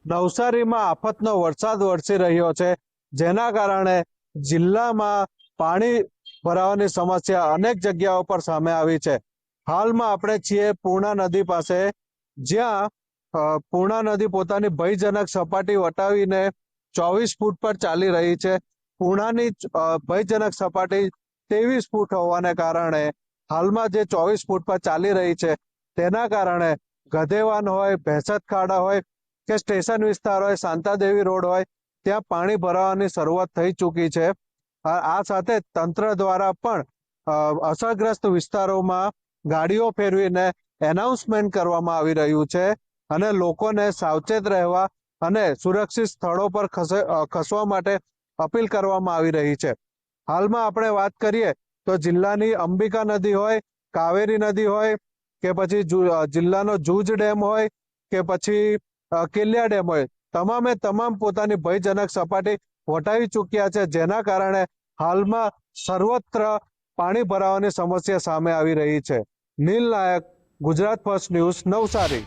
નવસારીમાં આફતનો વરસાદ વરસી રહ્યો છે, જેના કારણે જિલ્લામાં પાણી ભરાવાની સમસ્યા અનેક જગ્યાઓ પર સામે આવી છે। હાલમાં આપણે છીએ પૂર્ણા નદી પાસે, જ્યાં પૂર્ણા નદી પોતાની ભયજનક સપાટી વટાવીને 24 ફૂટ પર ચાલી રહી છે। પૂર્ણાની ભયજનક સપાટી 23 ફૂટ હોવાને કારણે હાલમાં જે 24 ફૂટ પર ચાલી રહી છે, તેના કારણે ગધેવાન હોય, ભેંસત ખાડા હોય કે સ્ટેશન વિસ્તાર હોય, શાંતાદેવી રોડ હોય, ત્યાં પાણી ભરાવાની શરૂઆત થઈ ચૂકી છે। આ સાથે તંત્ર દ્વારા પણ અસરગ્રસ્ત વિસ્તારોમાં ગાડીઓ ફેરવીને એનાઉન્સમેન્ટ કરવામાં આવી રહ્યું છે અને લોકોને સાવચેત રહેવા અને સુરક્ષિત સ્થળો પર ખસવા માટે અપીલ કરવામાં આવી રહી છે। હાલમાં આપણે વાત કરીએ તો જિલ્લાની અંબિકા નદી હોય, કાવેરી નદી હોય કે પછી જિલ્લાનો જૂજ ડેમ હોય કે પછી કિલ્યા ડેમ હોય, તમામે તમામ પોતાની ભયજનક સપાટી વટાવી ચૂક્યા છે, જેના કારણે હાલમાં સર્વત્ર પાણી ભરાવાની સમસ્યા સામે આવી રહી છે। નીલ નાયક, ગુજરાત ફર્સ્ટ ન્યૂઝ, નવસારી।